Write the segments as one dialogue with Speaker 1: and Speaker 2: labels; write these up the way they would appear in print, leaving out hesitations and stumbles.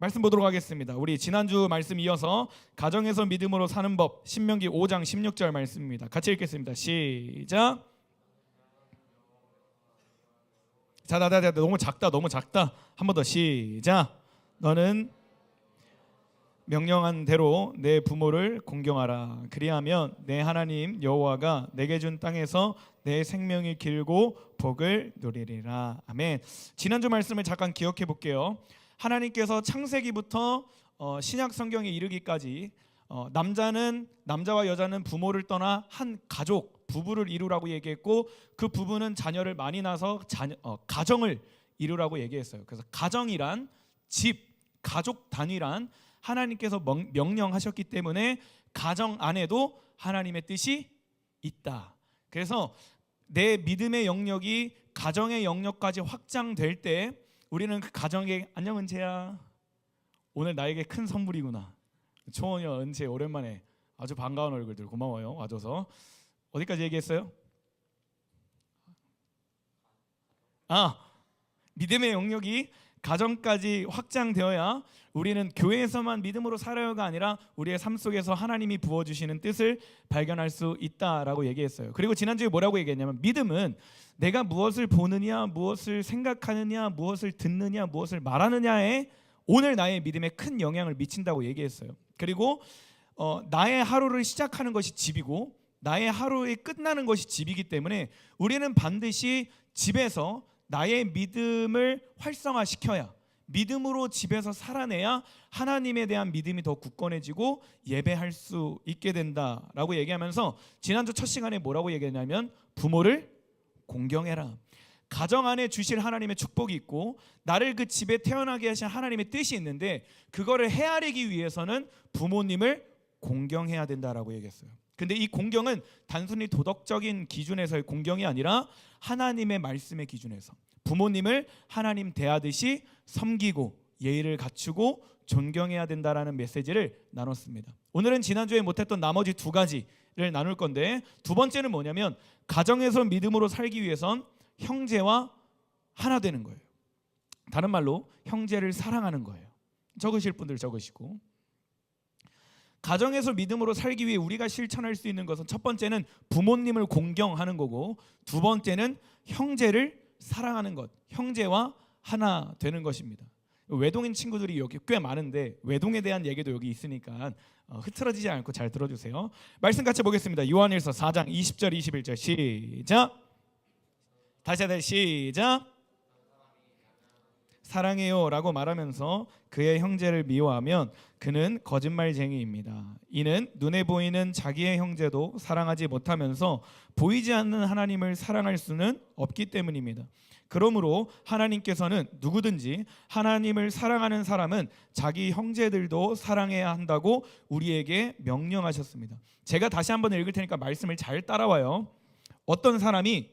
Speaker 1: 말씀 보도록 하겠습니다. 우리 지난주 말씀 이어서 가정에서 믿음으로 사는 법 신명기 5장 16절 말씀입니다. 같이 읽겠습니다. 시작. 자, 너무 작다. 한 번 더 시작. 너는 명령한 대로 내 부모를 공경하라. 그리하면 내 하나님 여호와가 내게 준 땅에서 내 생명이 길고 복을 누리리라. 아멘. 지난주 말씀을 잠깐 기억해 볼게요. 하나님께서 창세기부터 신약 성경에 이르기까지 남자와 여자는 부모를 떠나 한 가족, 부부를 이루라고 얘기했고, 그 부부는 자녀를 많이 낳아서 가정을 이루라고 얘기했어요. 그래서 가정이란 집, 가족 단위란 하나님께서 명령하셨기 때문에 가정 안에도 하나님의 뜻이 있다. 그래서 내 믿음의 영역이 가정의 영역까지 확장될 때 우리는 그 가정에 안녕 은채야, 오늘 나에게 큰 선물이구나. 초원이와 은채 오랜만에 아주 반가운 얼굴들 고마워요. 와줘서. 어디까지 얘기했어요? 믿음의 영역이 가정까지 확장되어야 우리는 교회에서만 믿음으로 살아요가 아니라 우리의 삶 속에서 하나님이 부어주시는 뜻을 발견할 수 있다라고 얘기했어요. 그리고 지난주에 뭐라고 얘기했냐면, 믿음은 내가 무엇을 보느냐, 무엇을 생각하느냐, 무엇을 듣느냐, 무엇을 말하느냐에 오늘 나의 믿음에 큰 영향을 미친다고 얘기했어요. 그리고 나의 하루를 시작하는 것이 집이고 나의 하루에 끝나는 것이 집이기 때문에 우리는 반드시 집에서 나의 믿음을 활성화시켜야, 믿음으로 집에서 살아내야 하나님에 대한 믿음이 더 굳건해지고 예배할 수 있게 된다라고 얘기하면서 지난주 첫 시간에 뭐라고 얘기했냐면, 부모를 공경해라. 가정 안에 주실 하나님의 축복이 있고 나를 그 집에 태어나게 하신 하나님의 뜻이 있는데, 그거를 헤아리기 위해서는 부모님을 공경해야 된다라고 얘기했어요. 근데 이 공경은 단순히 도덕적인 기준에서의 공경이 아니라 하나님의 말씀의 기준에서 부모님을 하나님 대하듯이 섬기고 예의를 갖추고 존경해야 된다라는 메시지를 나눴습니다. 오늘은 지난주에 못했던 나머지 두 가지를 나눌 건데, 두 번째는 뭐냐면 가정에서 믿음으로 살기 위해선 형제와 하나 되는 거예요. 다른 말로 형제를 사랑하는 거예요. 적으실 분들 적으시고, 가정에서 믿음으로 살기 위해 우리가 실천할 수 있는 것은 첫 번째는 부모님을 공경하는 거고, 두 번째는 형제를 사랑하는 것, 형제와 하나 되는 것입니다. 외동인 친구들이 여기 꽤 많은데 외동에 대한 얘기도 여기 있으니까 흐트러지지 않고 잘 들어주세요. 말씀 같이 보겠습니다. 요한일서 4장 20절 21절 시작. 다시 시작. 사랑해요 라고 말하면서 그의 형제를 미워하면 그는 거짓말쟁이입니다. 이는 눈에 보이는 자기의 형제도 사랑하지 못하면서 보이지 않는 하나님을 사랑할 수는 없기 때문입니다. 그러므로 하나님께서는 누구든지 하나님을 사랑하는 사람은 자기 형제들도 사랑해야 한다고 우리에게 명령하셨습니다. 제가 다시 한번 읽을 테니까 말씀을 잘 따라와요. 어떤 사람이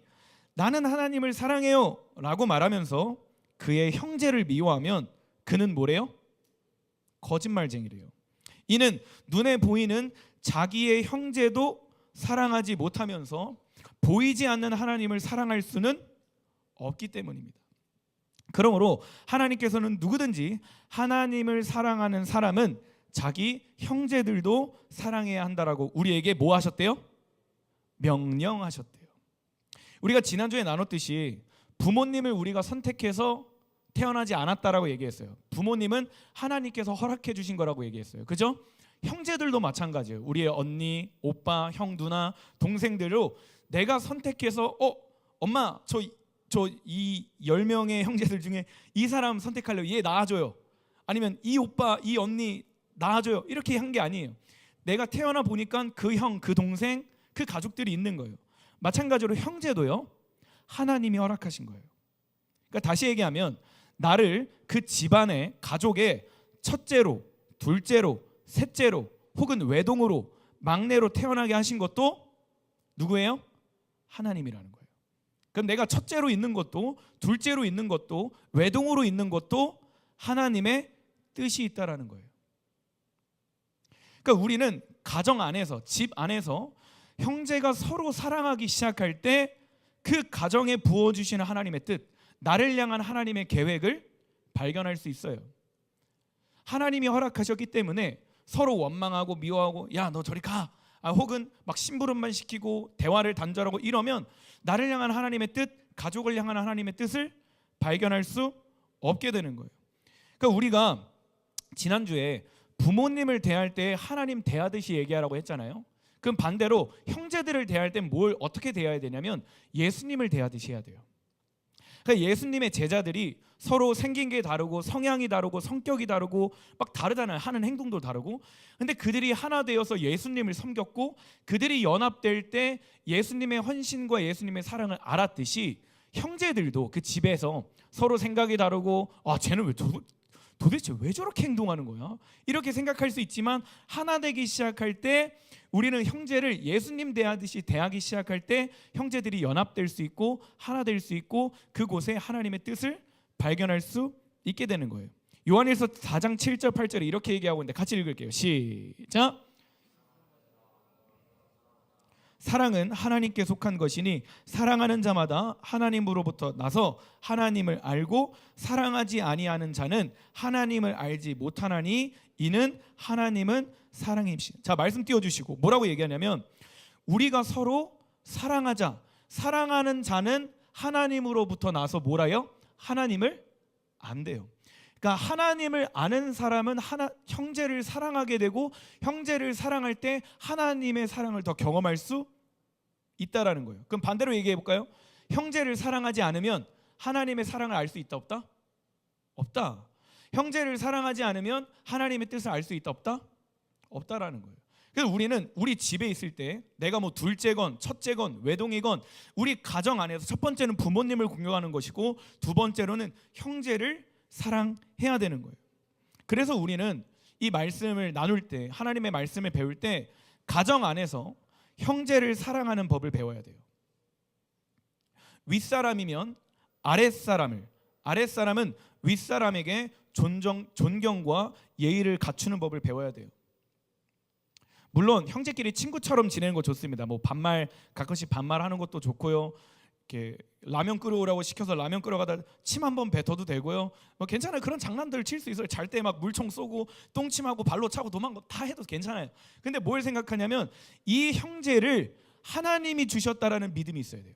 Speaker 1: 나는 하나님을 사랑해요 라고 말하면서 그의 형제를 미워하면 그는 뭐래요? 거짓말쟁이래요. 이는 눈에 보이는 자기의 형제도 사랑하지 못하면서 보이지 않는 하나님을 사랑할 수는 없기 때문입니다. 그러므로 하나님께서는 누구든지 하나님을 사랑하는 사람은 자기 형제들도 사랑해야 한다라고 우리에게 뭐 하셨대요? 명령하셨대요. 우리가 지난주에 나눴듯이 부모님을 우리가 선택해서 태어나지 않았다라고 얘기했어요. 부모님은 하나님께서 허락해 주신 거라고 얘기했어요. 그죠? 형제들도 마찬가지예요. 우리의 언니, 오빠, 형, 누나, 동생들로 내가 선택해서 엄마 저 이 10명의 형제들 중에 이 사람 선택하려고, 얘 낳아줘요. 아니면 이 오빠, 이 언니 낳아줘요. 이렇게 한 게 아니에요. 내가 태어나 보니까 그 형, 그 동생, 그 가족들이 있는 거예요. 마찬가지로 형제도요, 하나님이 허락하신 거예요. 그러니까 다시 얘기하면 나를 그 집안의 가족의 첫째로, 둘째로, 셋째로 혹은 외동으로, 막내로 태어나게 하신 것도 누구예요? 하나님이라는 거예요. 그럼 내가 첫째로 있는 것도, 둘째로 있는 것도, 외동으로 있는 것도 하나님의 뜻이 있다라는 거예요. 그러니까 우리는 가정 안에서, 집 안에서 형제가 서로 사랑하기 시작할 때 그 가정에 부어주시는 하나님의 뜻, 나를 향한 하나님의 계획을 발견할 수 있어요. 하나님이 허락하셨기 때문에 서로 원망하고 미워하고 야 너 저리 가, 혹은 막 심부름만 시키고 대화를 단절하고 이러면 나를 향한 하나님의 뜻, 가족을 향한 하나님의 뜻을 발견할 수 없게 되는 거예요. 그러니까 우리가 지난주에 부모님을 대할 때 하나님 대하듯이 얘기하라고 했잖아요. 그럼 반대로 형제들을 대할 때 뭘 어떻게 대해야 되냐면 예수님을 대하듯이 해야 돼요. 그러니까 예수님의 제자들이 서로 생긴 게 다르고 성향이 다르고 성격이 다르고 막 다르잖아요. 하는 행동도 다르고. 근데 그들이 하나 되어서 예수님을 섬겼고 그들이 연합될 때 예수님의 헌신과 예수님의 사랑을 알았듯이 형제들도 그 집에서 서로 생각이 다르고 쟤는 도대체 왜 저렇게 행동하는 거야? 이렇게 생각할 수 있지만 하나 되기 시작할 때 우리는 형제를 예수님 대하듯이 대하기 시작할 때 형제들이 연합될 수 있고 하나 될 수 있고 그곳에 하나님의 뜻을 발견할 수 있게 되는 거예요. 요한일서 4장 7절 8절에 이렇게 얘기하고 있는데 같이 읽을게요. 시작. 사랑은 하나님께 속한 것이니 사랑하는 자마다 하나님으로부터 나서 하나님을 알고 사랑하지 아니하는 자는 하나님을 알지 못하나니 이는 하나님은 사랑이시니. 자, 말씀 띄워주시고 뭐라고 얘기하냐면 우리가 서로 사랑하자. 사랑하는 자는 하나님으로부터 나서 뭐라요? 하나님을 안대요. 그러니까 하나님을 아는 사람은 형제를 사랑하게 되고 형제를 사랑할 때 하나님의 사랑을 더 경험할 수 있다라는 거예요. 그럼 반대로 얘기해 볼까요? 형제를 사랑하지 않으면 하나님의 사랑을 알 수 있다 없다? 없다. 형제를 사랑하지 않으면 하나님의 뜻을 알 수 있다 없다? 없다라는 거예요. 그래서 우리는 우리 집에 있을 때 내가 뭐 둘째건 첫째건 외동이건 우리 가정 안에서 첫 번째는 부모님을 공경하는 것이고 두 번째로는 형제를 사랑해야 되는 거예요. 그래서 우리는 이 말씀을 나눌 때 하나님의 말씀을 배울 때 가정 안에서 형제를 사랑하는 법을 배워야 돼요. 윗사람이면 아랫사람은 윗사람에게 존경과 예의를 갖추는 법을 배워야 돼요. 물론 형제끼리 친구처럼 지내는 거 좋습니다. 뭐 가끔씩 반말하는 것도 좋고요. 이렇게 라면 끓여오라고 시켜서 라면 끓여가다 침 한번 뱉어도 되고요. 뭐 괜찮아요. 그런 장난들 칠 수 있어요. 잘 때 막 물총 쏘고 똥침하고 발로 차고 도망가 다 해도 괜찮아요. 근데 뭘 생각하냐면 이 형제를 하나님이 주셨다라는 믿음이 있어야 돼요.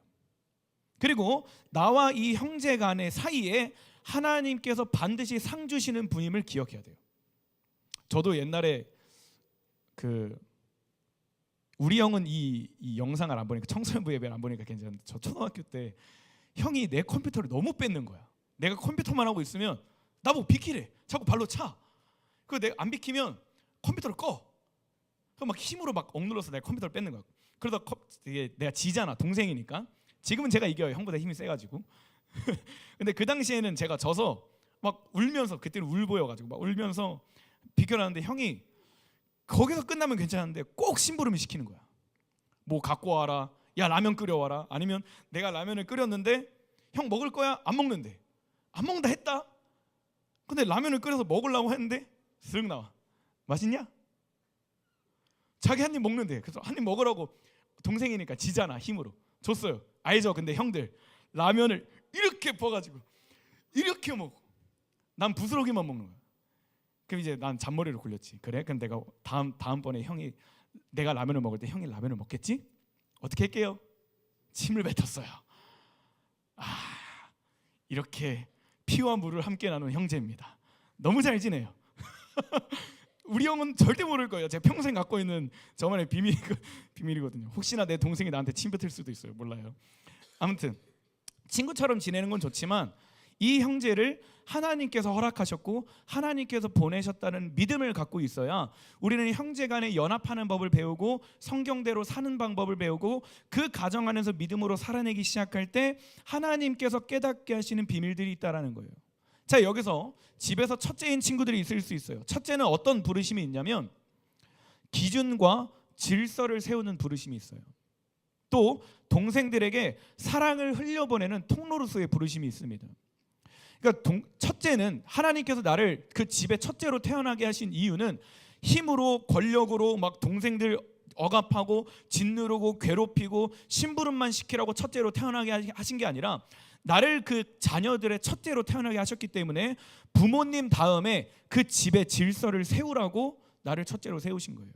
Speaker 1: 그리고 나와 이 형제 간의 사이에 하나님께서 반드시 상 주시는 분임을 기억해야 돼요. 저도 옛날에 우리 형은 이 영상을 안 보니까 청소년부 예배를 안 보니까 괜찮은데 저 초등학교 때 형이 내 컴퓨터를 너무 뺏는 거야. 내가 컴퓨터만 하고 있으면 나보고 비키래. 자꾸 발로 차. 그거 내가 안 비키면 컴퓨터를 꺼. 그럼 막 힘으로 막 억눌러서 내 컴퓨터를 뺏는 거야. 그러다 이게 내가 지잖아. 동생이니까. 지금은 제가 이겨요. 형보다 힘이 세가지고. 근데 그 당시에는 제가 져서 막 울면서 그때는 울보여가지고 막 울면서 비켜라는데 형이 거기서 끝나면 괜찮은데 꼭 심부름을 시키는 거야. 뭐 갖고 와라. 야 라면 끓여와라. 아니면 내가 라면을 끓였는데 형 먹을 거야? 안 먹는데. 안 먹는다 했다. 근데 라면을 끓여서 먹으려고 했는데 쓱 나와. 맛있냐? 자기 한 입 먹는데. 그래서 한 입 먹으라고 동생이니까 지잖아. 힘으로 줬어요. 알죠? 근데 형들 라면을 이렇게 퍼가지고 이렇게 먹고 난 부스러기만 먹는 거야. 그럼 이제 난 잔머리를 굴렸지. 그래? 그럼 내가 다음번에 형이 내가 라면을 먹을 때 형이 라면을 먹겠지? 어떻게 할게요? 침을 뱉었어요. 이렇게 피와 물을 함께 나눈 형제입니다. 너무 잘 지내요. 우리 형은 절대 모를 거예요. 제가 평생 갖고 있는 저만의 비밀이거든요. 혹시나 내 동생이 나한테 침 뱉을 수도 있어요. 몰라요. 아무튼 친구처럼 지내는 건 좋지만 이 형제를 하나님께서 허락하셨고 하나님께서 보내셨다는 믿음을 갖고 있어야 우리는 형제 간에 연합하는 법을 배우고 성경대로 사는 방법을 배우고 그 가정 안에서 믿음으로 살아내기 시작할 때 하나님께서 깨닫게 하시는 비밀들이 있다라는 거예요. 자, 여기서 집에서 첫째인 친구들이 있을 수 있어요. 첫째는 어떤 부르심이 있냐면 기준과 질서를 세우는 부르심이 있어요. 또 동생들에게 사랑을 흘려보내는 통로로서의 부르심이 있습니다. 그러니까 첫째는 하나님께서 나를 그 집의 첫째로 태어나게 하신 이유는 힘으로 권력으로 막 동생들 억압하고 짓누르고 괴롭히고 심부름만 시키라고 첫째로 태어나게 하신 게 아니라 나를 그 자녀들의 첫째로 태어나게 하셨기 때문에 부모님 다음에 그 집의 질서를 세우라고 나를 첫째로 세우신 거예요.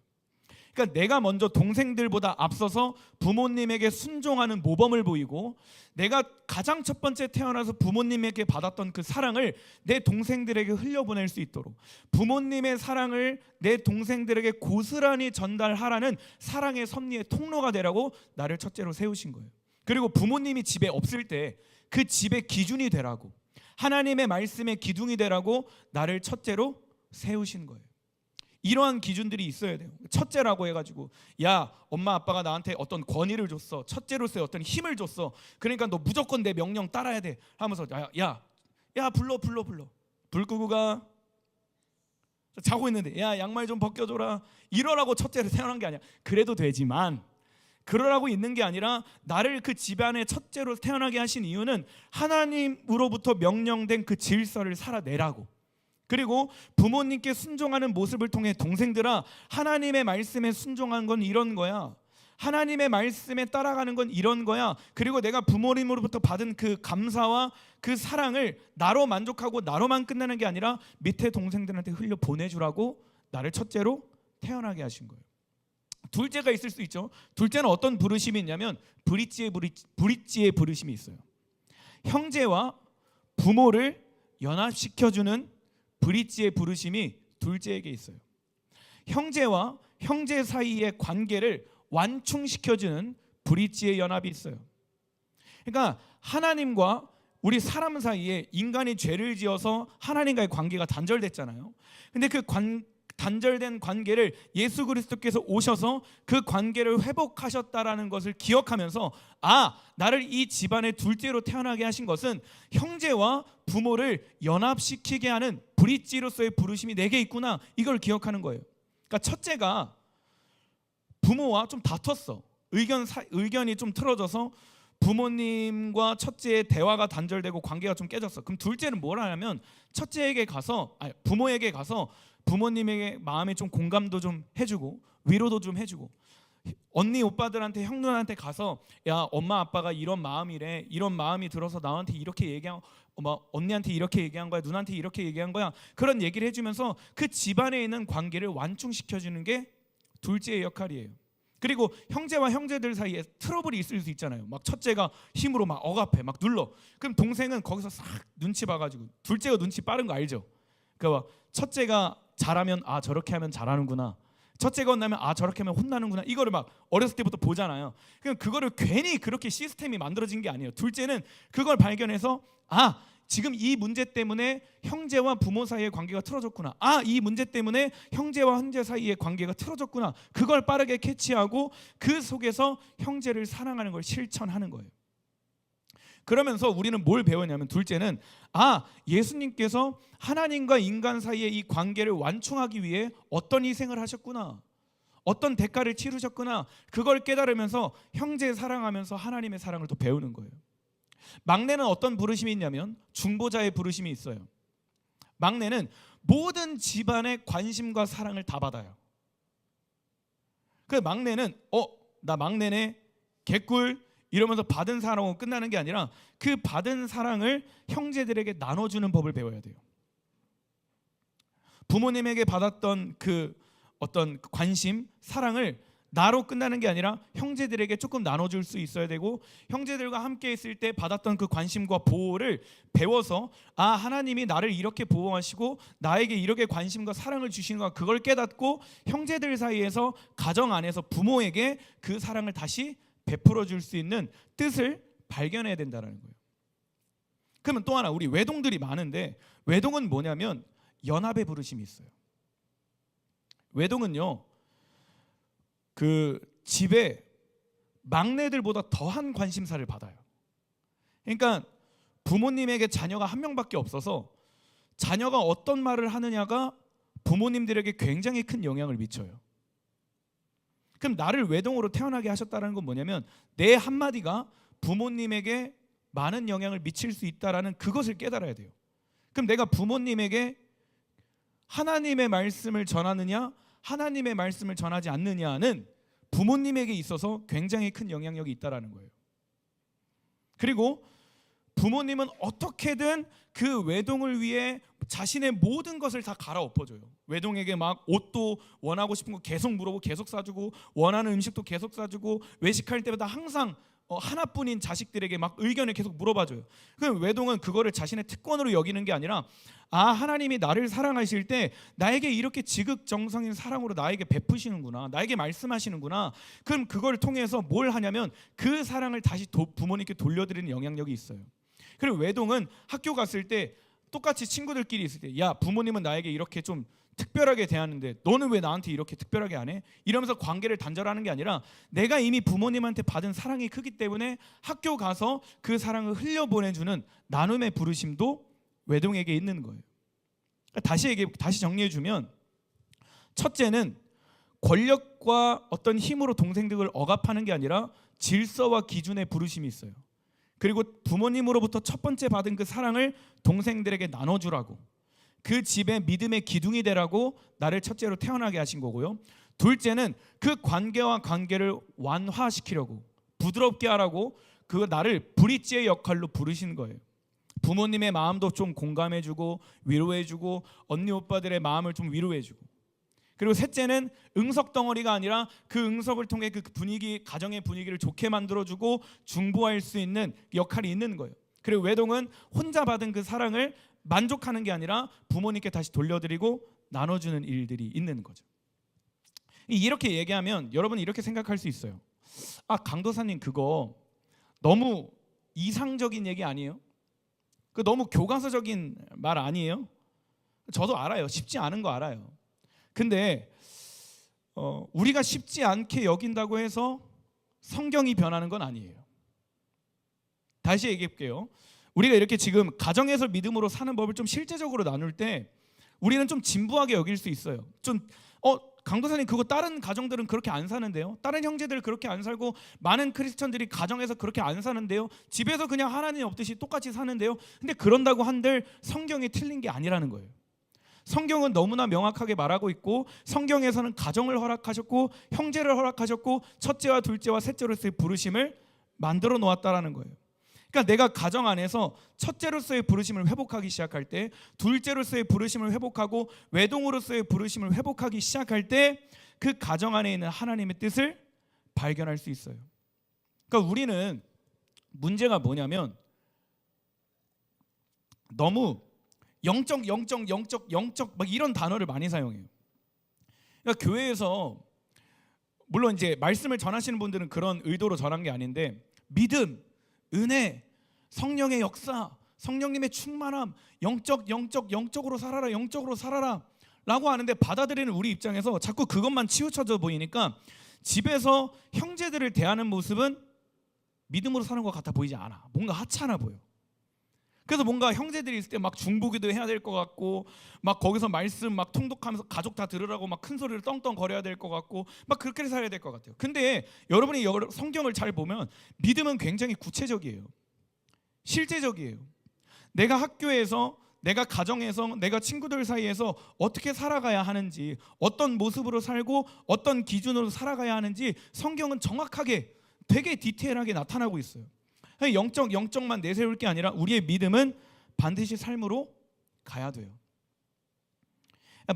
Speaker 1: 그러니까 내가 먼저 동생들보다 앞서서 부모님에게 순종하는 모범을 보이고, 내가 가장 첫 번째 태어나서 부모님에게 받았던 그 사랑을 내 동생들에게 흘려보낼 수 있도록, 부모님의 사랑을 내 동생들에게 고스란히 전달하라는 사랑의 섭리의 통로가 되라고 나를 첫째로 세우신 거예요. 그리고 부모님이 집에 없을 때 그 집의 기준이 되라고, 하나님의 말씀의 기둥이 되라고 나를 첫째로 세우신 거예요. 이러한 기준들이 있어야 돼요. 첫째라고 해가지고 야, 엄마 아빠가 나한테 어떤 권위를 줬어, 첫째로서의 어떤 힘을 줬어, 그러니까 너 무조건 내 명령 따라야 돼 하면서 야 불러 불 끄고 가, 자고 있는데 야 양말 좀 벗겨줘라, 이러라고 첫째로 태어난 게 아니야. 그래도 되지만 그러라고 있는 게 아니라 나를 그 집안의 첫째로 태어나게 하신 이유는 하나님으로부터 명령된 그 질서를 살아내라고, 그리고 부모님께 순종하는 모습을 통해 동생들아, 하나님의 말씀에 순종한 건 이런 거야, 하나님의 말씀에 따라가는 건 이런 거야, 그리고 내가 부모님으로부터 받은 그 감사와 그 사랑을 나로 만족하고 나로만 끝나는 게 아니라 밑에 동생들한테 흘려 보내주라고 나를 첫째로 태어나게 하신 거예요. 둘째가 있을 수 있죠. 둘째는 어떤 부르심이 있냐면 브릿지의 부르심이 있어요. 형제와 부모를 연합시켜주는 브릿지의 부르심이 둘째에게 있어요. 형제와 형제 사이의 관계를 완충시켜주는 브릿지의 연합이 있어요. 그러니까 하나님과 우리 사람 사이에 인간이 죄를 지어서 하나님과의 관계가 단절됐잖아요. 근데 그 단절된 관계를 예수 그리스도께서 오셔서 그 관계를 회복하셨다라는 것을 기억하면서, 나를 이 집안의 둘째로 태어나게 하신 것은 형제와 부모를 연합시키게 하는 브릿지로서의 부르심이 내게 있구나, 이걸 기억하는 거예요. 그러니까 첫째가 부모와 좀 다퉜어. 의견이 좀 틀어져서 부모님과 첫째의 대화가 단절되고 관계가 좀 깨졌어. 그럼 둘째는 뭘 하냐면 부모에게 가서 부모님에게 마음에 좀 공감도 좀 해주고 위로도 좀 해주고, 언니 오빠들한테 형 누나한테 가서 야, 엄마 아빠가 이런 마음이래, 이런 마음이 들어서 나한테 이렇게 얘기한, 언니한테 이렇게 얘기한 거야, 누나한테 이렇게 얘기한 거야, 그런 얘기를 해주면서 그 집안에 있는 관계를 완충시켜주는 게 둘째의 역할이에요. 그리고 형제와 형제들 사이에 트러블이 있을 수 있잖아요. 막 첫째가 힘으로 막 억압해, 막 눌러. 그럼 동생은 거기서 싹 눈치 봐가지고, 둘째가 눈치 빠른 거 알죠? 그러니까 첫째가 잘하면 저렇게 하면 잘하는구나, 첫째가 혼나면 저렇게 하면 혼나는구나, 이거를 막 어렸을 때부터 보잖아요. 그럼 그거를 괜히 그렇게 시스템이 만들어진 게 아니에요. 둘째는 그걸 발견해서 지금 이 문제 때문에 형제와 부모 사이의 관계가 틀어졌구나, 이 문제 때문에 형제와 형제 사이의 관계가 틀어졌구나, 그걸 빠르게 캐치하고 그 속에서 형제를 사랑하는 걸 실천하는 거예요. 그러면서 우리는 뭘 배우냐면, 둘째는 예수님께서 하나님과 인간 사이의 이 관계를 완충하기 위해 어떤 희생을 하셨구나, 어떤 대가를 치르셨구나, 그걸 깨달으면서 형제 사랑하면서 하나님의 사랑을 또 배우는 거예요. 막내는 어떤 부르심이 있냐면 중보자의 부르심이 있어요. 막내는 모든 집안의 관심과 사랑을 다 받아요. 그 막내는 나 막내네, 개꿀, 이러면서 받은 사랑으로 끝나는 게 아니라 그 받은 사랑을 형제들에게 나눠주는 법을 배워야 돼요. 부모님에게 받았던 그 어떤 관심, 사랑을 나로 끝나는 게 아니라 형제들에게 조금 나눠줄 수 있어야 되고, 형제들과 함께 있을 때 받았던 그 관심과 보호를 배워서 하나님이 나를 이렇게 보호하시고 나에게 이렇게 관심과 사랑을 주시는가, 그걸 깨닫고 형제들 사이에서, 가정 안에서 부모에게 그 사랑을 다시 베풀어 줄 수 있는 뜻을 발견해야 된다는 거예요. 그러면 또 하나, 우리 외동들이 많은데 외동은 뭐냐면 연합의 부르심이 있어요. 외동은요, 그 집에 막내들보다 더한 관심사를 받아요. 그러니까 부모님에게 자녀가 한 명밖에 없어서 자녀가 어떤 말을 하느냐가 부모님들에게 굉장히 큰 영향을 미쳐요. 그럼 나를 외동으로 태어나게 하셨다는 건 뭐냐면 내 한마디가 부모님에게 많은 영향을 미칠 수 있다라는 그것을 깨달아야 돼요. 그럼 내가 부모님에게 하나님의 말씀을 전하느냐, 하나님의 말씀을 전하지 않느냐는 부모님에게 있어서 굉장히 큰 영향력이 있다라는 거예요. 그리고 부모님은 어떻게든 그 외동을 위해 자신의 모든 것을 다 갈아엎어줘요. 외동에게 막 옷도 원하고 싶은 거 계속 물어보고 계속 사주고, 원하는 음식도 계속 사주고, 외식할 때마다 항상 하나뿐인 자식들에게 막 의견을 계속 물어봐줘요. 그럼 외동은 그거를 자신의 특권으로 여기는 게 아니라, 하나님이 나를 사랑하실 때 나에게 이렇게 지극정성인 사랑으로 나에게 베푸시는구나, 나에게 말씀하시는구나. 그럼 그걸 통해서 뭘 하냐면 그 사랑을 다시 부모님께 돌려드리는 영향력이 있어요. 그리고 외동은 학교 갔을 때 똑같이 친구들끼리 있을 때, 야, 부모님은 나에게 이렇게 좀 특별하게 대하는데 너는 왜 나한테 이렇게 특별하게 안 해? 이러면서 관계를 단절하는 게 아니라, 내가 이미 부모님한테 받은 사랑이 크기 때문에 학교 가서 그 사랑을 흘려보내주는 나눔의 부르심도 외동에게 있는 거예요. 다시 정리해주면, 첫째는 권력과 어떤 힘으로 동생들을 억압하는 게 아니라 질서와 기준의 부르심이 있어요. 그리고 부모님으로부터 첫 번째 받은 그 사랑을 동생들에게 나눠주라고, 그 집의 믿음의 기둥이 되라고 나를 첫째로 태어나게 하신 거고요. 둘째는 그 관계를 완화시키려고, 부드럽게 하라고 그 나를 브릿지의 역할로 부르신 거예요. 부모님의 마음도 좀 공감해주고 위로해주고, 언니 오빠들의 마음을 좀 위로해주고. 그리고 셋째는 응석 덩어리가 아니라 그 응석을 통해 그 분위기, 가정의 분위기를 좋게 만들어주고 중보할 수 있는 역할이 있는 거예요. 그리고 외동은 혼자 받은 그 사랑을 만족하는 게 아니라 부모님께 다시 돌려드리고 나눠주는 일들이 있는 거죠. 이렇게 얘기하면 여러분 이렇게 생각할 수 있어요. 강도사님, 그거 너무 이상적인 얘기 아니에요? 그 너무 교과서적인 말 아니에요? 저도 알아요. 쉽지 않은 거 알아요. 근데 우리가 쉽지 않게 여긴다고 해서 성경이 변하는 건 아니에요. 다시 얘기할게요. 우리가 이렇게 지금 가정에서 믿음으로 사는 법을 좀 실제적으로 나눌 때 우리는 좀 진부하게 여길 수 있어요. 강도사님, 그거 다른 가정들은 그렇게 안 사는데요? 다른 형제들 그렇게 안 살고, 많은 크리스천들이 가정에서 그렇게 안 사는데요? 집에서 그냥 하나님 없듯이 똑같이 사는데요? 근데 그런다고 한들 성경이 틀린 게 아니라는 거예요. 성경은 너무나 명확하게 말하고 있고, 성경에서는 가정을 허락하셨고 형제를 허락하셨고 첫째와 둘째와 셋째로서의 부르심을 만들어 놓았다라는 거예요. 그러니까 내가 가정 안에서 첫째로서의 부르심을 회복하기 시작할 때, 둘째로서의 부르심을 회복하고 외동으로서의 부르심을 회복하기 시작할 때 그 가정 안에 있는 하나님의 뜻을 발견할 수 있어요. 그러니까 우리는 문제가 뭐냐면, 너무 영적 막 이런 단어를 많이 사용해요. 그러니까 교회에서 물론 이제 말씀을 전하시는 분들은 그런 의도로 전한 게 아닌데, 믿음, 은혜, 성령의 역사, 성령님의 충만함, 영적으로 살아라 라고 하는데, 받아들이는 우리 입장에서 자꾸 그것만 치우쳐져 보이니까 집에서 형제들을 대하는 모습은 믿음으로 사는 것 같아 보이지 않아. 뭔가 하찮아 보여. 그래서 뭔가 형제들이 있을 때 막 중보기도 해야 될 것 같고, 막 거기서 말씀 막 통독하면서 가족 다 들으라고 막 큰 소리를 떵떵 거려야 될 것 같고, 막 그렇게 살아야 될 것 같아요. 근데 여러분이 성경을 잘 보면 믿음은 굉장히 구체적이에요. 실제적이에요. 내가 학교에서, 내가 가정에서, 내가 친구들 사이에서 어떻게 살아가야 하는지, 어떤 모습으로 살고 어떤 기준으로 살아가야 하는지 성경은 정확하게, 되게 디테일하게 나타나고 있어요. 영적만 내세울 게 아니라 우리의 믿음은 반드시 삶으로 가야 돼요.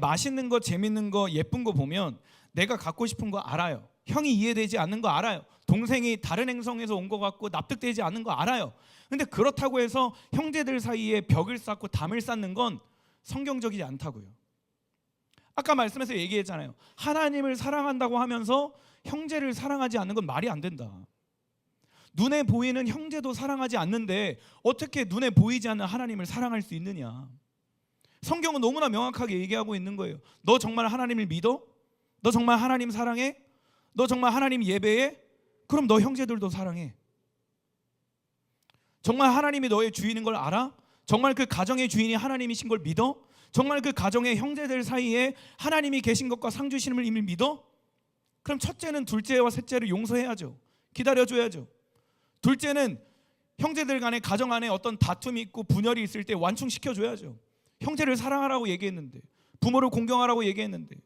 Speaker 1: 맛있는 거, 재밌는 거, 예쁜 거 보면 내가 갖고 싶은 거 알아요. 형이 이해되지 않는 거 알아요. 동생이 다른 행성에서 온 거 같고 납득되지 않는 거 알아요. 근데 그렇다고 해서 형제들 사이에 벽을 쌓고 담을 쌓는 건 성경적이지 않다고요. 아까 말씀에서 얘기했잖아요. 하나님을 사랑한다고 하면서 형제를 사랑하지 않는 건 말이 안 된다. 눈에 보이는 형제도 사랑하지 않는데 어떻게 눈에 보이지 않는 하나님을 사랑할 수 있느냐. 성경은 너무나 명확하게 얘기하고 있는 거예요. 너 정말 하나님을 믿어? 너 정말 하나님 사랑해? 너 정말 하나님 예배해? 그럼 너 형제들도 사랑해. 정말 하나님이 너의 주인인 걸 알아? 정말 그 가정의 주인이 하나님이신 걸 믿어? 정말 그 가정의 형제들 사이에 하나님이 계신 것과 상 주시는 이미 믿어? 그럼 첫째는 둘째와 셋째를 용서해야죠. 기다려줘야죠. 둘째는 형제들 간에, 가정 안에 어떤 다툼이 있고 분열이 있을 때 완충시켜줘야죠. 형제를 사랑하라고 얘기했는데, 부모를 공경하라고 얘기했는데.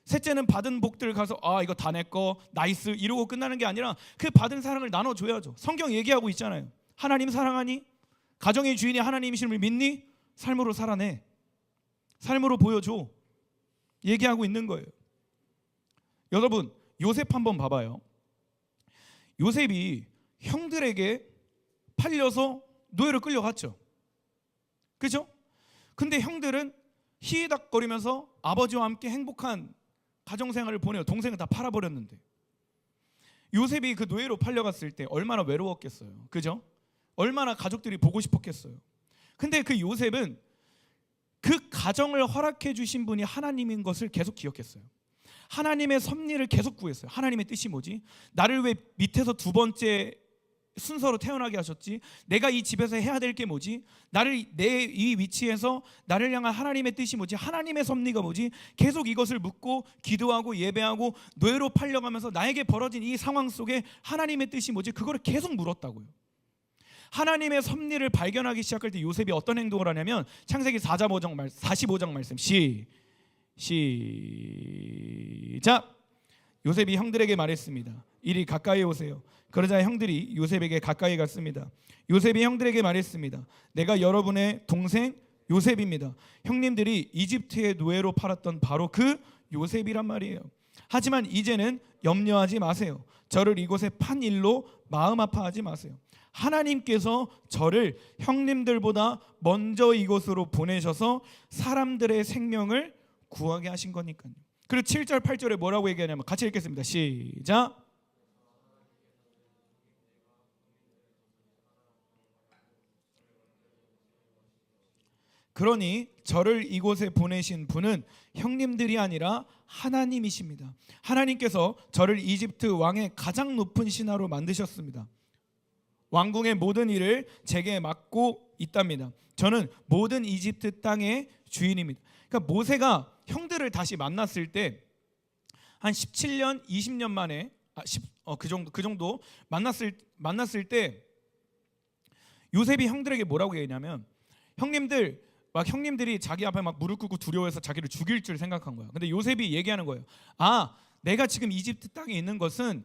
Speaker 1: 셋째는 받은 복들 가서 이거 다 내 거, 나이스 이러고 끝나는 게 아니라 그 받은 사랑을 나눠줘야죠. 성경 얘기하고 있잖아요. 하나님 사랑하니? 가정의 주인이 하나님이심을 믿니? 삶으로 살아내. 삶으로 보여줘. 얘기하고 있는 거예요. 여러분, 요셉 한번 봐봐요. 요셉이 형들에게 팔려서 노예로 끌려갔죠. 그죠? 근데 형들은 희희닥거리면서 아버지와 함께 행복한 가정생활을 보내요. 동생은 다 팔아버렸는데. 요셉이 그 노예로 팔려갔을 때 얼마나 외로웠겠어요. 그죠? 얼마나 가족들이 보고 싶었겠어요. 근데 그 요셉은 그 가정을 허락해 주신 분이 하나님인 것을 계속 기억했어요. 하나님의 섭리를 계속 구했어요. 하나님의 뜻이 뭐지? 나를 왜 밑에서 두 번째 순서로 태어나게 하셨지? 내가 이 집에서 해야 될 게 뭐지? 나를 내 이 위치에서 나를 향한 하나님의 뜻이 뭐지? 하나님의 섭리가 뭐지? 계속 이것을 묻고 기도하고 예배하고 노예로 팔려가면서 나에게 벌어진 이 상황 속에 하나님의 뜻이 뭐지? 그거를 계속 물었다고요. 하나님의 섭리를 발견하기 시작할 때 요셉이 어떤 행동을 하냐면 창세기 45장 말씀 시작. 요셉이 형들에게 말했습니다. 이리 가까이 오세요. 그러자 형들이 요셉에게 가까이 갔습니다. 요셉이 형들에게 말했습니다. 내가 여러분의 동생 요셉입니다. 형님들이 이집트의 노예로 팔았던 바로 그 요셉이란 말이에요. 하지만 이제는 염려하지 마세요. 저를 이곳에 판 일로 마음 아파하지 마세요. 하나님께서 저를 형님들보다 먼저 이곳으로 보내셔서 사람들의 생명을 구하게 하신 거니까요. 그리고 7절 8절에 뭐라고 얘기하냐면 같이 읽겠습니다. 시작. 그러니 저를 이곳에 보내신 분은 형님들이 아니라 하나님이십니다. 하나님께서 저를 이집트 왕의 가장 높은 신하로 만드셨습니다. 왕궁의 모든 일을 제게 맡고 있답니다. 저는 모든 이집트 땅의 주인입니다. 그러니까 모세가 형들을 다시 만났을 때 한 17년, 20년 만에 그 정도 만났을 때 요셉이 형들에게 뭐라고 얘기했냐면 형님들이 자기 앞에 막 무릎 꿇고 두려워해서 자기를 죽일 줄 생각한 거야. 근데 요셉이 얘기하는 거예요. 내가 지금 이집트 땅에 있는 것은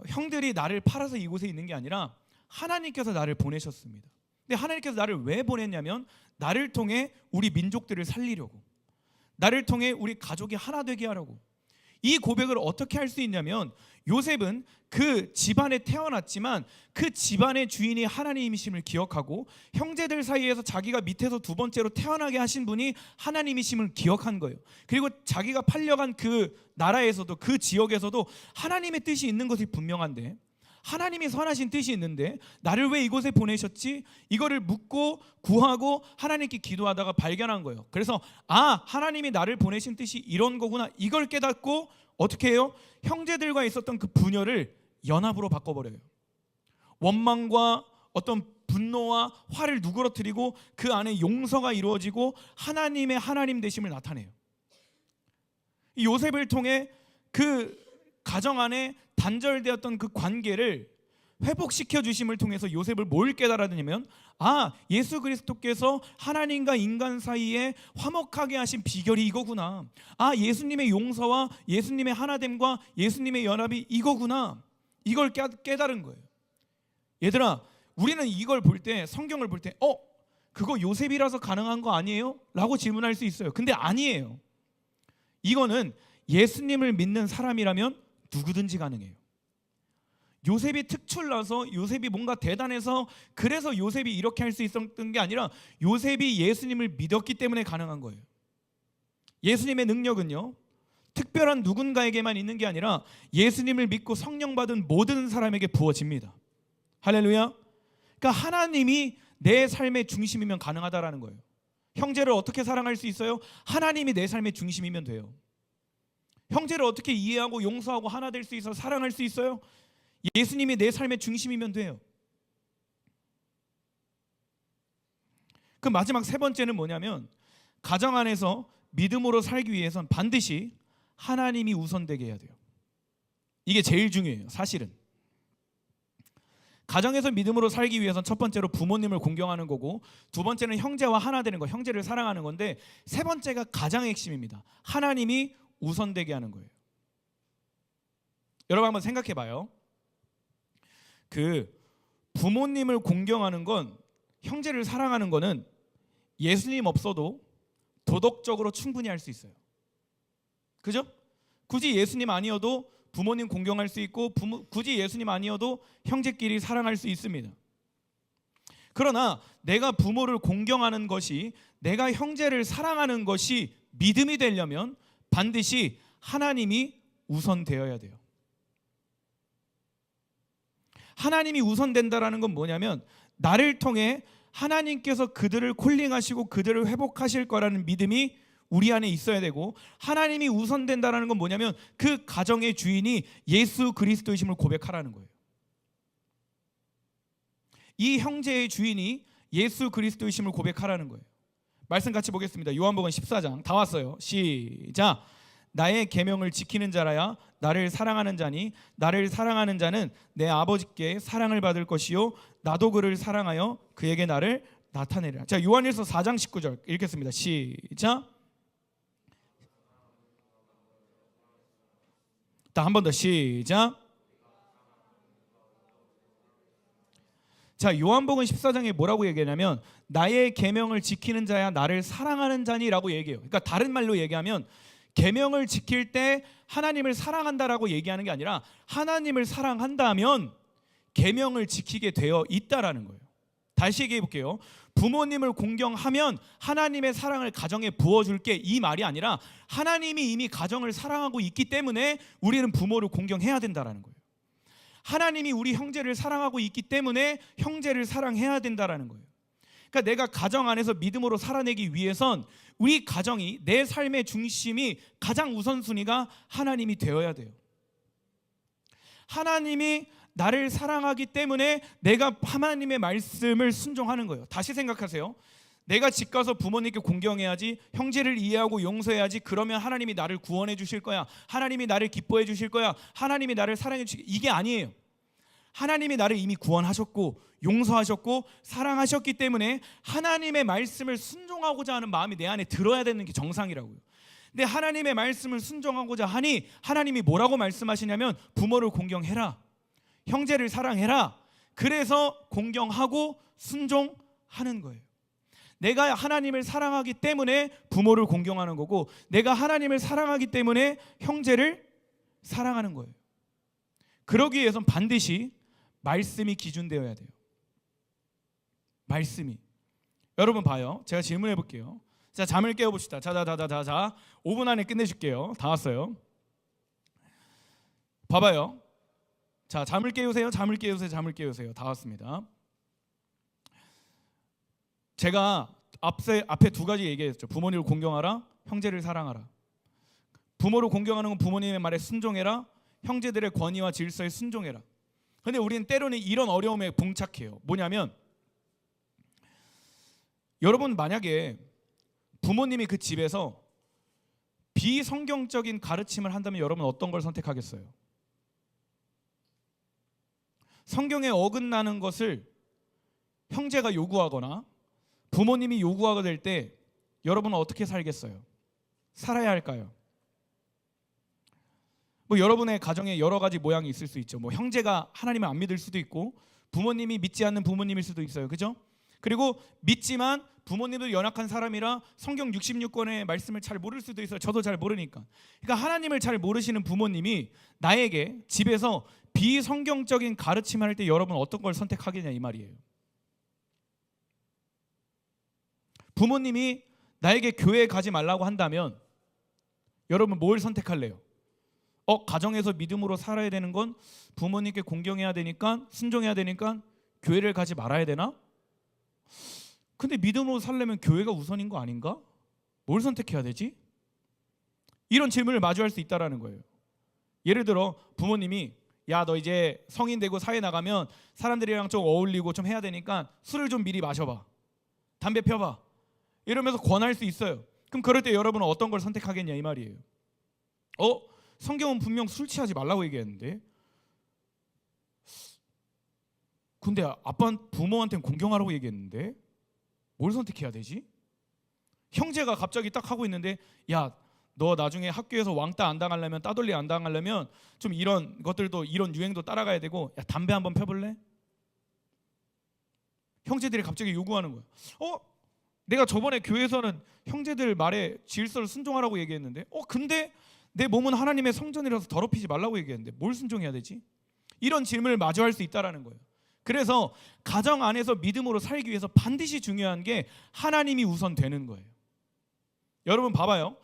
Speaker 1: 형들이 나를 팔아서 이곳에 있는 게 아니라 하나님께서 나를 보내셨습니다. 근데 하나님께서 나를 왜 보냈냐면 나를 통해 우리 민족들을 살리려고, 나를 통해 우리 가족이 하나 되게 하려고. 이 고백을 어떻게 할 수 있냐면 요셉은 그 집안에 태어났지만 그 집안의 주인이 하나님이심을 기억하고 형제들 사이에서 자기가 밑에서 두 번째로 태어나게 하신 분이 하나님이심을 기억한 거예요. 그리고 자기가 팔려간 그 나라에서도 그 지역에서도 하나님의 뜻이 있는 것이 분명한데, 하나님이 선하신 뜻이 있는데 나를 왜 이곳에 보내셨지? 이거를 묻고 구하고 하나님께 기도하다가 발견한 거예요. 그래서 하나님이 나를 보내신 뜻이 이런 거구나. 이걸 깨닫고 어떻게 해요? 형제들과 있었던 그 분열을 연합으로 바꿔버려요. 원망과 어떤 분노와 화를 누그러뜨리고 그 안에 용서가 이루어지고 하나님의 하나님 되심을 나타내요. 이 요셉을 통해 그 가정 안에 단절되었던 그 관계를 회복시켜 주심을 통해서 요셉을 뭘 깨달았냐면 예수 그리스도께서 하나님과 인간 사이에 화목하게 하신 비결이 이거구나. 예수님의 용서와 예수님의 하나됨과 예수님의 연합이 이거구나. 이걸 깨달은 거예요. 얘들아, 우리는 이걸 볼 때, 성경을 볼 때 그거 요셉이라서 가능한 거 아니에요? 라고 질문할 수 있어요. 근데 아니에요. 이거는 예수님을 믿는 사람이라면 누구든지 가능해요. 요셉이 특출나서 요셉이 뭔가 대단해서 그래서 요셉이 이렇게 할 수 있었던 게 아니라 요셉이 예수님을 믿었기 때문에 가능한 거예요. 예수님의 능력은요, 특별한 누군가에게만 있는 게 아니라 예수님을 믿고 성령 받은 모든 사람에게 부어집니다. 할렐루야. 그러니까 하나님이 내 삶의 중심이면 가능하다라는 거예요. 형제를 어떻게 사랑할 수 있어요? 하나님이 내 삶의 중심이면 돼요. 형제를 어떻게 이해하고 용서하고 하나 될 수 있어 사랑할 수 있어요? 예수님이 내 삶의 중심이면 돼요. 그 마지막 세 번째는 뭐냐면 가정 안에서 믿음으로 살기 위해선 반드시 하나님이 우선되게 해야 돼요. 이게 제일 중요해요. 사실은 가정에서 믿음으로 살기 위해선 첫 번째로 부모님을 공경하는 거고, 두 번째는 형제와 하나 되는 거, 형제를 사랑하는 건데, 세 번째가 가장 핵심입니다. 하나님이 우선되게 하는 거예요. 여러분 한번 생각해 봐요. 그 부모님을 공경하는 건 형제를 사랑하는 거는 예수님 없어도 도덕적으로 충분히 할 수 있어요. 그죠? 굳이 예수님 아니어도 부모님 공경할 수 있고 굳이 예수님 아니어도 형제끼리 사랑할 수 있습니다. 그러나 내가 부모를 공경하는 것이, 내가 형제를 사랑하는 것이 믿음이 되려면 반드시 하나님이 우선되어야 돼요. 하나님이 우선된다라는 건 뭐냐면 나를 통해 하나님께서 그들을 콜링하시고 그들을 회복하실 거라는 믿음이 우리 안에 있어야 되고, 하나님이 우선된다라는 건 뭐냐면 그 가정의 주인이 예수 그리스도이심을 고백하라는 거예요. 이 형제의 주인이 예수 그리스도이심을 고백하라는 거예요. 말씀 같이 보겠습니다. 요한복음 14장 다 왔어요. 시작. 나의 계명을 지키는 자라야 나를 사랑하는 자니 나를 사랑하는 자는 내 아버지께 사랑을 받을 것이요 나도 그를 사랑하여 그에게 나를 나타내리라. 자, 요한일서 4장 19절 읽겠습니다. 시작. 한 번 더 시작. 자, 요한복음 14장에 뭐라고 얘기하냐면 나의 계명을 지키는 자야 나를 사랑하는 자니라고 얘기해요. 그러니까 다른 말로 얘기하면 계명을 지킬 때 하나님을 사랑한다라고 얘기하는 게 아니라 하나님을 사랑한다면 계명을 지키게 되어 있다라는 거예요. 다시 얘기해 볼게요. 부모님을 공경하면 하나님의 사랑을 가정에 부어줄게, 이 말이 아니라 하나님이 이미 가정을 사랑하고 있기 때문에 우리는 부모를 공경해야 된다라는 거예요. 하나님이 우리 형제를 사랑하고 있기 때문에 형제를 사랑해야 된다라는 거예요. 그러니까 내가 가정 안에서 믿음으로 살아내기 위해선 우리 가정이, 내 삶의 중심이, 가장 우선순위가 하나님이 되어야 돼요. 하나님이 나를 사랑하기 때문에 내가 하나님의 말씀을 순종하는 거예요. 다시 생각하세요. 내가 집 가서 부모님께 공경해야지, 형제를 이해하고 용서해야지, 그러면 하나님이 나를 구원해 주실 거야, 하나님이 나를 기뻐해 주실 거야, 하나님이 나를 사랑해 주실, 이게 아니에요. 하나님이 나를 이미 구원하셨고 용서하셨고 사랑하셨기 때문에 하나님의 말씀을 순종하고자 하는 마음이 내 안에 들어야 되는 게 정상이라고요. 근데 하나님의 말씀을 순종하고자 하니 하나님이 뭐라고 말씀하시냐면 부모를 공경해라, 형제를 사랑해라. 그래서 공경하고 순종하는 거예요. 내가 하나님을 사랑하기 때문에 부모를 공경하는 거고, 내가 하나님을 사랑하기 때문에 형제를 사랑하는 거예요. 그러기 위해서는 반드시 말씀이 기준되어야 돼요. 말씀이. 여러분 봐요. 제가 질문해 볼게요. 자, 잠을 깨워봅시다. 자, 5분 안에 끝내줄게요. 다 왔어요. 봐봐요. 자, 잠을 깨우세요. 다 왔습니다. 제가 앞에 두 가지 얘기했죠. 부모님을 공경하라, 형제를 사랑하라. 부모를 공경하는 건 부모님의 말에 순종해라, 형제들의 권위와 질서에 순종해라. 근데 우리는 때로는 이런 어려움에 봉착해요. 뭐냐면 여러분, 만약에 부모님이 그 집에서 비성경적인 가르침을 한다면 여러분 어떤 걸 선택하겠어요? 성경에 어긋나는 것을 형제가 요구하거나 부모님이 요구하게 될 때 여러분은 어떻게 살겠어요? 살아야 할까요? 뭐 여러분의 가정에 여러 가지 모양이 있을 수 있죠. 뭐 형제가 하나님을 안 믿을 수도 있고 부모님이 믿지 않는 부모님일 수도 있어요. 그죠? 그리고 믿지만 부모님도 연약한 사람이라 성경 66권의 말씀을 잘 모를 수도 있어요. 저도 잘 모르니까. 그러니까 하나님을 잘 모르시는 부모님이 나에게 집에서 비성경적인 가르침을 할 때 여러분 어떤 걸 선택하겠냐 이 말이에요. 부모님이 나에게 교회에 가지 말라고 한다면 여러분 뭘 선택할래요? 가정에서 믿음으로 살아야 되는 건 부모님께 공경해야 되니까, 순종해야 되니까 교회를 가지 말아야 되나? 근데 믿음으로 살려면 교회가 우선인 거 아닌가? 뭘 선택해야 되지? 이런 질문을 마주할 수 있다라는 거예요. 예를 들어 부모님이 야, 너 이제 성인 되고 사회 나가면 사람들이랑 좀 어울리고 좀 해야 되니까 술을 좀 미리 마셔봐, 담배 펴봐, 이러면서 권할 수 있어요. 그럼 그럴 때 여러분은 어떤 걸 선택하겠냐 이 말이에요. 성경은 분명 술 취하지 말라고 얘기했는데, 근데 부모한테는 공경하라고 얘기했는데 뭘 선택해야 되지? 형제가 갑자기 딱 하고 있는데 야, 너 나중에 학교에서 왕따 안 당하려면, 따돌리 안 당하려면 좀 이런 것들도, 이런 유행도 따라가야 되고, 야, 담배 한번 펴볼래? 형제들이 갑자기 요구하는 거예요. 내가 저번에 교회에서는 형제들 말에 질서를 순종하라고 얘기했는데 근데 내 몸은 하나님의 성전이라서 더럽히지 말라고 얘기했는데 뭘 순종해야 되지? 이런 질문을 마주할 수 있다라는 거예요. 그래서 가정 안에서 믿음으로 살기 위해서 반드시 중요한 게 하나님이 우선 되는 거예요. 여러분 봐봐요.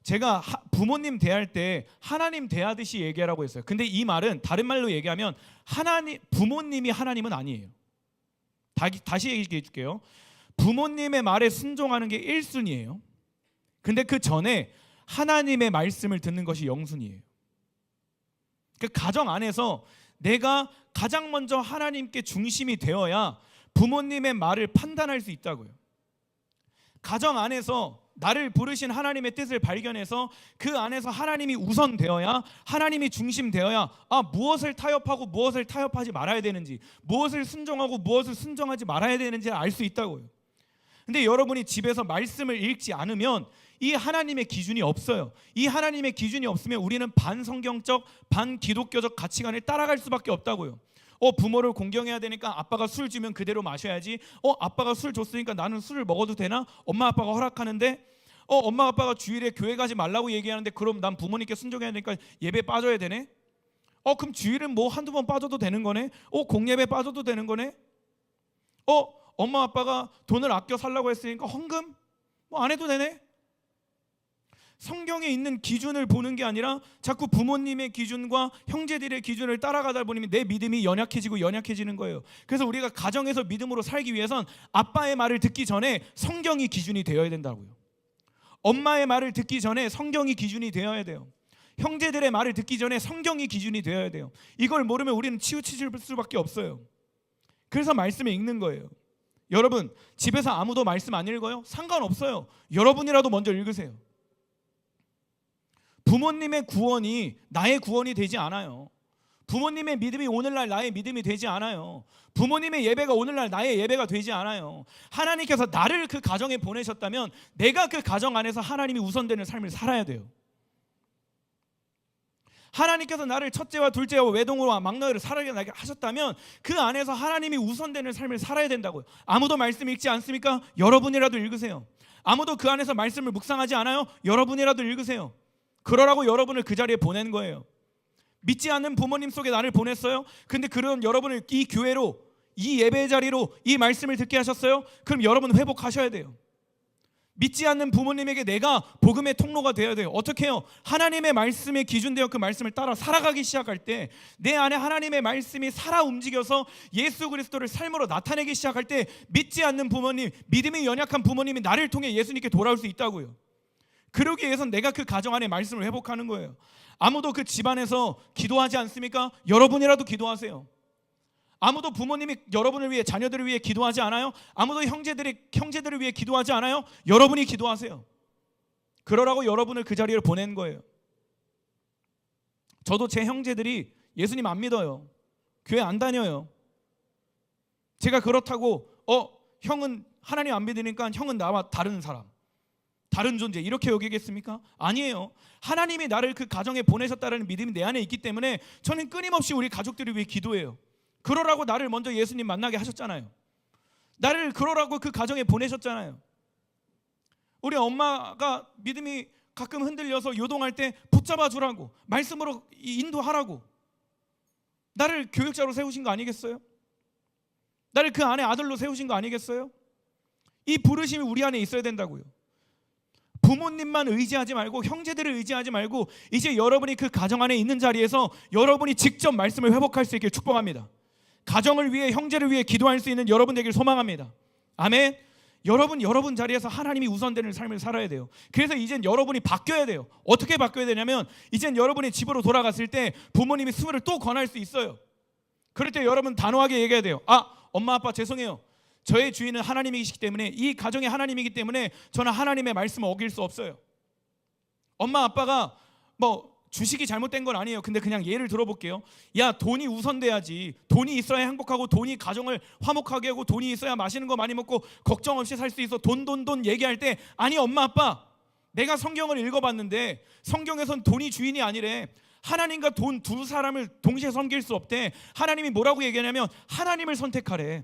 Speaker 1: 제가 부모님 대할 때 하나님 대하듯이 얘기하라고 했어요. 근데 이 말은 다른 말로 얘기하면 부모님이 하나님은 아니에요. 다시 얘기해 줄게요. 부모님의 말에 순종하는 게 1순위예요. 근데 그 전에 하나님의 말씀을 듣는 것이 0순위예요. 그 가정 안에서 내가 가장 먼저 하나님께 중심이 되어야 부모님의 말을 판단할 수 있다고요. 가정 안에서 나를 부르신 하나님의 뜻을 발견해서 그 안에서 하나님이 우선되어야, 하나님이 중심되어야 무엇을 타협하고 무엇을 타협하지 말아야 되는지, 무엇을 순종하고 무엇을 순종하지 말아야 되는지를 알 수 있다고요. 근데 여러분이 집에서 말씀을 읽지 않으면 이 하나님의 기준이 없어요. 이 하나님의 기준이 없으면 우리는 반성경적, 반기독교적 가치관을 따라갈 수밖에 없다고요. 부모를 공경해야 되니까 아빠가 술 주면 그대로 마셔야지. 아빠가 술 줬으니까 나는 술을 먹어도 되나? 엄마 아빠가 허락하는데 엄마 아빠가 주일에 교회 가지 말라고 얘기하는데 그럼 난 부모님께 순종해야 되니까 예배 빠져야 되네? 그럼 주일은 뭐 한두 번 빠져도 되는 거네? 공예배 빠져도 되는 거네? 엄마 아빠가 돈을 아껴 살라고 했으니까 헌금? 뭐 안 해도 되네? 성경에 있는 기준을 보는 게 아니라 자꾸 부모님의 기준과 형제들의 기준을 따라가다 보니 내 믿음이 연약해지는 거예요. 그래서 우리가 가정에서 믿음으로 살기 위해선 아빠의 말을 듣기 전에 성경이 기준이 되어야 된다고요. 엄마의 말을 듣기 전에 성경이 기준이 되어야 돼요. 형제들의 말을 듣기 전에 성경이 기준이 되어야 돼요. 이걸 모르면 우리는 치우칠 수밖에 없어요. 그래서 말씀을 읽는 거예요. 여러분 집에서 아무도 말씀 안 읽어요? 상관없어요. 여러분이라도 먼저 읽으세요. 부모님의 구원이 나의 구원이 되지 않아요. 부모님의 믿음이 오늘날 나의 믿음이 되지 않아요. 부모님의 예배가 오늘날 나의 예배가 되지 않아요. 하나님께서 나를 그 가정에 보내셨다면 내가 그 가정 안에서 하나님이 우선되는 삶을 살아야 돼요. 하나님께서 나를 첫째와 둘째와 외동으로 막내를 살아나게 하셨다면 그 안에서 하나님이 우선되는 삶을 살아야 된다고요. 아무도 말씀 읽지 않습니까? 여러분이라도 읽으세요. 아무도 그 안에서 말씀을 묵상하지 않아요? 여러분이라도 읽으세요. 그러라고 여러분을 그 자리에 보낸 거예요. 믿지 않는 부모님 속에 나를 보냈어요. 근데 그런 여러분을 이 교회로, 이 예배 자리로 이 말씀을 듣게 하셨어요. 그럼 여러분 회복하셔야 돼요. 믿지 않는 부모님에게 내가 복음의 통로가 되어야 돼요. 어떻게 해요? 하나님의 말씀에 기준되어 그 말씀을 따라 살아가기 시작할 때 내 안에 하나님의 말씀이 살아 움직여서 예수 그리스도를 삶으로 나타내기 시작할 때 믿지 않는 부모님, 믿음이 연약한 부모님이 나를 통해 예수님께 돌아올 수 있다고요. 그러기 위해서는 내가 그 가정 안에 말씀을 회복하는 거예요. 아무도 그 집안에서 기도하지 않습니까? 여러분이라도 기도하세요. 아무도 부모님이 여러분을 위해, 자녀들을 위해 기도하지 않아요? 아무도 형제들을 위해 기도하지 않아요? 여러분이 기도하세요. 그러라고 여러분을 그 자리에 보낸 거예요. 저도 제 형제들이 예수님 안 믿어요. 교회 안 다녀요. 제가 그렇다고 형은 하나님 안 믿으니까 형은 나와 다른 사람, 다른 존재 이렇게 여기겠습니까? 아니에요. 하나님이 나를 그 가정에 보내셨다는 믿음이 내 안에 있기 때문에 저는 끊임없이 우리 가족들을 위해 기도해요. 그러라고 나를 먼저 예수님 만나게 하셨잖아요. 나를 그러라고 그 가정에 보내셨잖아요. 우리 엄마가 믿음이 가끔 흔들려서 요동할 때 붙잡아 주라고, 말씀으로 인도하라고 나를 교육자로 세우신 거 아니겠어요? 나를 그 안에 아들로 세우신 거 아니겠어요? 이 부르심이 우리 안에 있어야 된다고요. 부모님만 의지하지 말고 형제들을 의지하지 말고 이제 여러분이 그 가정 안에 있는 자리에서 여러분이 직접 말씀을 회복할 수 있길 축복합니다. 가정을 위해, 형제를 위해 기도할 수 있는 여러분 되길 소망합니다. 아멘. 여러분 자리에서 하나님이 우선되는 삶을 살아야 돼요. 그래서 이젠 여러분이 바뀌어야 돼요. 어떻게 바뀌어야 되냐면 이젠 여러분이 집으로 돌아갔을 때 부모님이 스물을 또 권할 수 있어요. 그럴 때 여러분 단호하게 얘기해야 돼요. 엄마 아빠 죄송해요. 저의 주인은 하나님이시기 때문에, 이 가정의 하나님이기 때문에 저는 하나님의 말씀을 어길 수 없어요. 엄마 아빠가 주식이 잘못된 건 아니에요. 근데 그냥 예를 들어볼게요. 야, 돈이 우선돼야지. 돈이 있어야 행복하고 돈이 가정을 화목하게 하고 돈이 있어야 맛있는 거 많이 먹고 걱정 없이 살 수 있어. 돈 얘기할 때 아니 엄마 아빠, 내가 성경을 읽어봤는데 성경에선 돈이 주인이 아니래. 하나님과 돈 두 사람을 동시에 섬길 수 없대. 하나님이 뭐라고 얘기하냐면 하나님을 선택하래.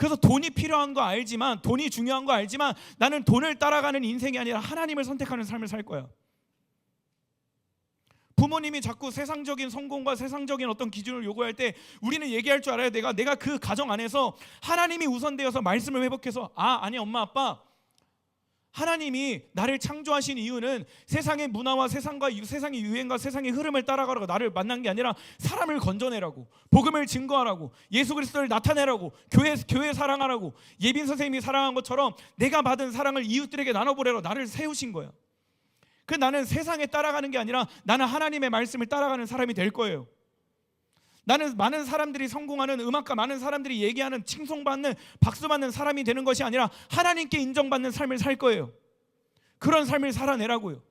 Speaker 1: 그래서 돈이 필요한 거 알지만, 돈이 중요한 거 알지만 나는 돈을 따라가는 인생이 아니라 하나님을 선택하는 삶을 살 거야. 부모님이 자꾸 세상적인 성공과 세상적인 어떤 기준을 요구할 때 우리는 얘기할 줄 알아야 내가 그 가정 안에서 하나님이 우선되어서 말씀을 회복해서 아니 엄마 아빠, 하나님이 나를 창조하신 이유는 세상의 문화와 세상의 유행과 세상의 흐름을 따라가라고 나를 만난 게 아니라 사람을 건져내라고, 복음을 증거하라고, 예수 그리스도를 나타내라고, 교회 사랑하라고, 예빈 선생님이 사랑한 것처럼 내가 받은 사랑을 이웃들에게 나눠보려고 나를 세우신 거야. 그 나는 세상에 따라가는 게 아니라 나는 하나님의 말씀을 따라가는 사람이 될 거예요. 나는 많은 사람들이 성공하는 음악가, 많은 사람들이 얘기하는 칭송받는 박수받는 사람이 되는 것이 아니라 하나님께 인정받는 삶을 살 거예요. 그런 삶을 살아내라고요.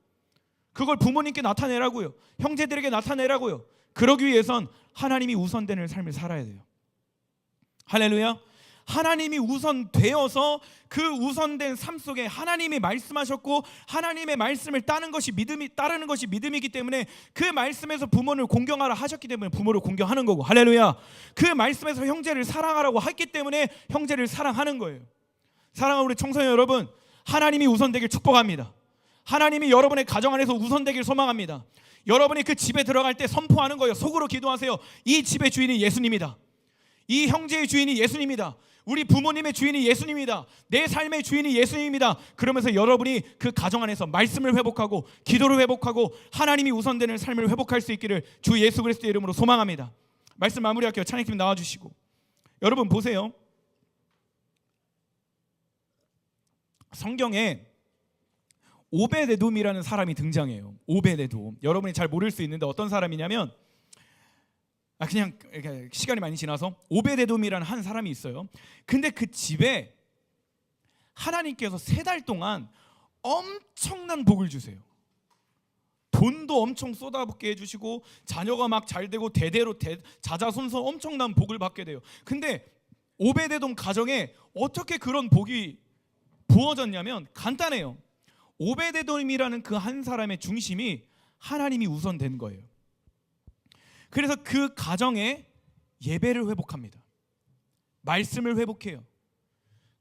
Speaker 1: 그걸 부모님께 나타내라고요. 형제들에게 나타내라고요. 그러기 위해선 하나님이 우선되는 삶을 살아야 돼요. 할렐루야. 하나님이 우선되어서 그 우선된 삶 속에 하나님이 말씀하셨고 하나님의 말씀을 따르는 것이 믿음이기 때문에 그 말씀에서 부모를 공경하라 하셨기 때문에 부모를 공경하는 거고, 할렐루야. 그 말씀에서 형제를 사랑하라고 했기 때문에 형제를 사랑하는 거예요. 사랑하는 우리 청소년 여러분, 하나님이 우선되길 축복합니다. 하나님이 여러분의 가정 안에서 우선되길 소망합니다. 여러분이 그 집에 들어갈 때 선포하는 거예요. 속으로 기도하세요. 이 집의 주인이 예수님이다. 이 형제의 주인이 예수님이다. 우리 부모님의 주인이 예수님이다. 내 삶의 주인이 예수님이다. 그러면서 여러분이 그 가정 안에서 말씀을 회복하고 기도를 회복하고 하나님이 우선되는 삶을 회복할 수 있기를 주 예수 그리스도의 이름으로 소망합니다. 말씀 마무리할게요. 찬양팀 나와주시고. 여러분 보세요. 성경에 오벳에돔이라는 사람이 등장해요. 오벳에돔. 여러분이 잘 모를 수 있는데 어떤 사람이냐면 그냥 시간이 많이 지나서 오벳에돔이라는 한 사람이 있어요. 근데 그 집에 하나님께서 3달 동안 엄청난 복을 주세요. 돈도 엄청 쏟아붓게 해주시고 자녀가 막 잘되고 대대로 자자손손 엄청난 복을 받게 돼요. 근데 오벳에돔 가정에 어떻게 그런 복이 부어졌냐면 간단해요. 오벳에돔이라는 그 한 사람의 중심이 하나님이 우선된 거예요. 그래서 그 가정에 예배를 회복합니다. 말씀을 회복해요.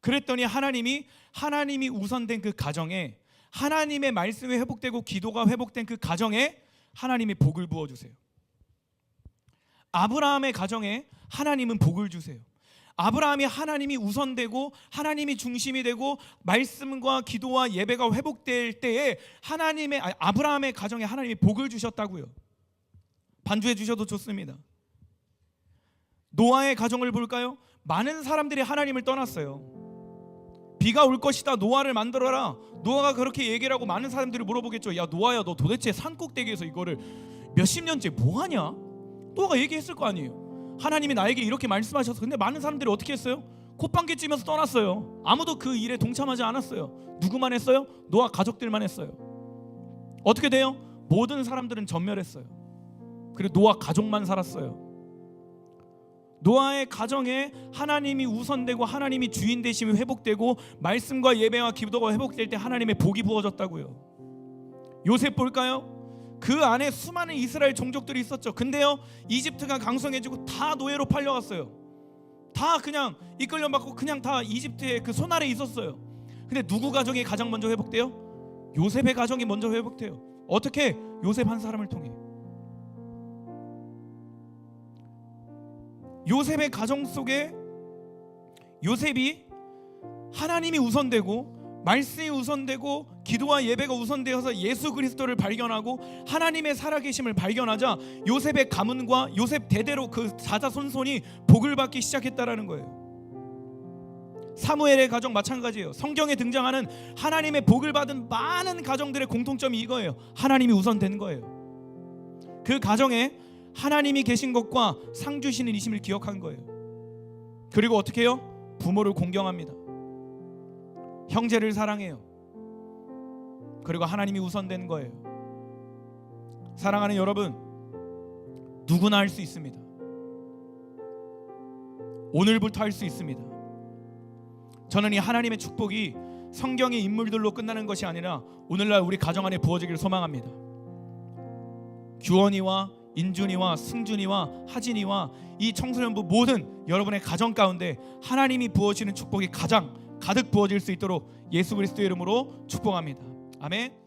Speaker 1: 그랬더니 하나님이 우선된 그 가정에, 하나님의 말씀이 회복되고 기도가 회복된 그 가정에 하나님이 복을 부어주세요. 아브라함의 가정에 하나님은 복을 주세요. 아브라함이 하나님이 우선되고 하나님이 중심이 되고 말씀과 기도와 예배가 회복될 때에 아브라함의 가정에 하나님이 복을 주셨다고요. 반주해 주셔도 좋습니다. 노아의 가정을 볼까요? 많은 사람들이 하나님을 떠났어요. 비가 올 것이다, 노아를 만들어라. 노아가 그렇게 얘기를 하고 많은 사람들이 물어보겠죠. 야 노아야, 너 도대체 산꼭대기에서 이거를 몇십 년째 뭐하냐? 노아가 얘기했을 거 아니에요. 하나님이 나에게 이렇게 말씀하셔서. 근데 많은 사람들이 어떻게 했어요? 콧방귀 찌면서 떠났어요. 아무도 그 일에 동참하지 않았어요. 누구만 했어요? 노아 가족들만 했어요. 어떻게 돼요? 모든 사람들은 전멸했어요. 그리고 노아 가족만 살았어요. 노아의 가정에 하나님이 우선되고 하나님이 주인 되심이 회복되고 말씀과 예배와 기도가 회복될 때 하나님의 복이 부어졌다고요. 요셉 볼까요? 그 안에 수많은 이스라엘 종족들이 있었죠. 근데요, 이집트가 강성해지고 다 노예로 팔려갔어요. 다 그냥 이끌려받고 그냥 다 이집트의 그 손 아래 있었어요. 근데 누구 가정이 가장 먼저 회복돼요? 요셉의 가정이 먼저 회복돼요. 어떻게? 요셉 한 사람을 통해. 요셉의 가정 속에 요셉이 하나님이 우선되고 말씀이 우선되고 기도와 예배가 우선되어서 예수 그리스도를 발견하고 하나님의 살아계심을 발견하자 요셉의 가문과 요셉 대대로 그 자자손손이 복을 받기 시작했다라는 거예요. 사무엘의 가정 마찬가지예요. 성경에 등장하는 하나님의 복을 받은 많은 가정들의 공통점이 이거예요. 하나님이 우선된 거예요. 그 가정에 하나님이 계신 것과 상 주시는 이심을 기억한 거예요. 그리고 어떻게 해요? 부모를 공경합니다. 형제를 사랑해요. 그리고 하나님이 우선된 거예요. 사랑하는 여러분, 누구나 할 수 있습니다. 오늘부터 할 수 있습니다. 저는 이 하나님의 축복이 성경의 인물들로 끝나는 것이 아니라 오늘날 우리 가정 안에 부어지기를 소망합니다. 규원이와 인준이와 승준이와 하진이와 이 청소년부 모든 여러분의 가정 가운데 하나님이 부어주시는 축복이 가장 가득 부어질 수 있도록 예수 그리스도의 이름으로 축복합니다. 아멘.